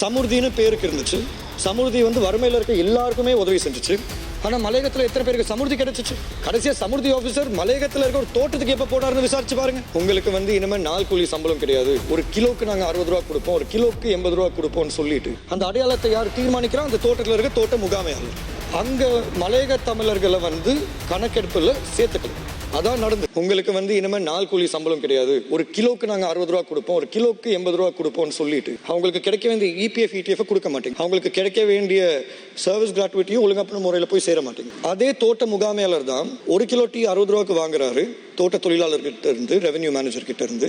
சமுர்தின்னு பேருக்கு இருந்துச்சு. சமுர்தி வறுமையில் இருக்க எல்லாருக்குமே உதவி செஞ்சுச்சு. ஆனால் மலையகத்தில் எத்தனை பேருக்கு சமுர்தி கிடைச்சிச்சு? கடைசியாக சமுர்தி ஆஃபீஸர் மலையகத்தில் இருக்க ஒரு தோட்டத்துக்கு எப்போ போனாருன்னு விசாரிச்சு பாருங்க. உங்களுக்கு இனிமேல் நாள் கூலி சம்பளம் கிடையாது, ஒரு கிலோக்கு நாங்கள் 60 ரூபா கொடுப்போம், ஒரு கிலோக்கு 80 ரூபா கொடுப்போம்னு சொல்லிட்டு அந்த அடையாளத்தை யார் தீர்மானிக்கிறோம்? அந்த தோட்டத்தில் இருக்க தோட்ட முகாமையாளர். அங்க மலையக தமிழர்களை கணக்கெடுப்புல சேர்த்துக்கலாம். அதான் நடந்து. உங்களுக்கு இனிமேல் நாள் கூலி சம்பளம் கிடையாது, ஒரு கிலோக்கு நாங்க 60 ரூபா கொடுப்போம், ஒரு கிலோக்கு 80 ரூபா கொடுப்போம்னு சொல்லிட்டு அவங்களுக்கு கிடைக்க வேண்டிய இபிஎஃப் இடிஎஃப் கொடுக்க மாட்டீங்க. அவங்களுக்கு கிடைக்க வேண்டிய சர்வீஸ் கிராட்டுவிட்டியும் ஒழுங்கான முறையில் போய் சேர மாட்டீங்க. அதே தோட்ட முகாமையாளர் தான் ஒரு கிலோ டீ 60 ரூபாய்க்கு வாங்குறாரு தோட்ட தொழிலாளர்கிட்ட இருந்து, ரெவென்யூ மேனேஜர் கிட்ட இருந்து.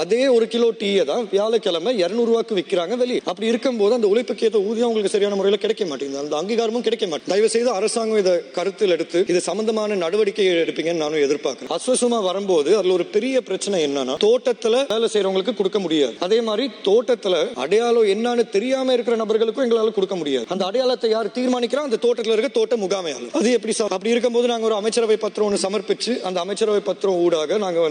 அதே ஒரு கிலோ டீயை தான் வியாழக்கிழமை 200 ரூபாய்க்கு விற்கிறாங்க வெளியே. அப்படி இருக்கும்போது அந்த உழைப்புக்கு ஏற்ற ஊதியம் உங்களுக்கு சரியான முறையில் கிடைக்க மாட்டேங்குது, அந்த அங்கீகாரமும் கிடைக்க மாட்டேங்குது. தயவு செய்து அரசாங்கம் இதை கருத்தில் எடுத்து இது சம்பந்தமான நடவடிக்கை எடுப்பீங்கன்னு நானும் எதிர்பார்க்கிறேன். அஸ்வசுமா வரும்போது அதுல ஒரு பெரிய பிரச்சனை என்னன்னா, தோட்டத்துல வேலை செய்யறவங்களுக்கு கொடுக்க முடியாது. அதே மாதிரி தோட்டத்துல அடையாளம் என்னன்னு தெரியாம இருக்கிற நபர்களுக்கும் எங்களால கொடுக்க முடியாது. அந்த அடையாளத்தை யார் தீர்மானிக்கிறோம்? அந்த தோட்டத்துல இருக்க தோட்ட முகாமையாளர். அது எப்படி? அப்படி இருக்கும்போது நாங்க ஒரு அமைச்சரவை பத்திரம் ஒன்று சமர்ப்பிச்சு அந்த அமைச்சரவை பத்திரம் ஊடாக நாங்க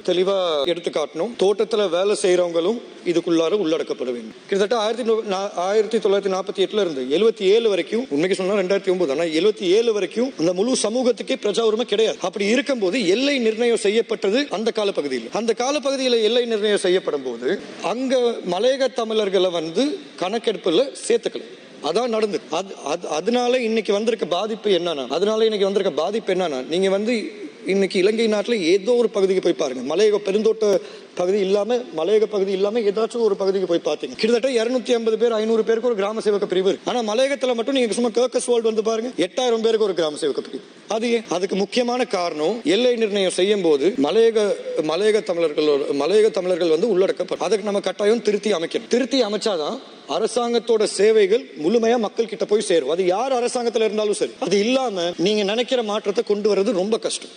தெளிவா எடுத்து காட்டணும். தோட்டத்துல வேலை செய்யறவங்களும் இதுக்குள்ளார உள்ளடக்கப்பட வேண்டும். கிட்டத்தட்ட 1948 இருந்து 77 வரைக்கும், உண்மைக்கு சொன்னா 2009, ஆனா 77 வரைக்கும் அந்த முழு சமூகத்துக்கே பிரஜா உரிமை கிடையாது. அப்படி இருக்கும்போது எல்லை நிர்ணயம் செய்யப்பட்டது அந்த காலப்பகுதியில். அந்த காலப்பகுதியில் எல்லை நிர்ணயம் செய்யப்படும் போது அங்க மலையக தமிழர்களை கணக்கெடுப்புல சேர்த்துக்கல. அதான் நடந்தது. அதனால இன்னைக்கு வந்திருக்க பாதிப்பு என்னன்னா, நீங்க இன்னைக்கு இலங்கை நாட்டில் ஏதோ ஒரு பகுதிக்கு போய் பாருங்க, மலையக பெருந்தோட்ட பகுதி இல்லாம, மலையக பகுதி இல்லாம ஏதாச்சும் ஒரு பகுதிக்கு போய் பார்த்தீங்க, கிட்டத்தட்ட 250 பேர் 500 பேருக்கு ஒரு கிராம சேவக பிரிவு இருக்கு. ஆனா மலையகத்துல மட்டும் நீங்க சும்மா கர்க்கஸ்வால்ட் பாருங்க, 8000 பேருக்கு ஒரு கிராம சேவக பிரிவு. அதுக்கு முக்கியமான காரணம், எல்லை நிர்ணயம் செய்யும் போது மலையக தமிழர்கள் உள்ளடக்கப்படும். அதுக்கு நம்ம கட்டாயம் திருத்தி அமைச்சாதான் அரசாங்கத்தோட சேவைகள் முழுமையா மக்கள் கிட்ட போய் சேரும். அது யார் அரசாங்கத்துல இருந்தாலும் சரி. அது இல்லாம நீங்க நினைக்கிற மாற்றத்தை கொண்டு வர்றது ரொம்ப கஷ்டம்.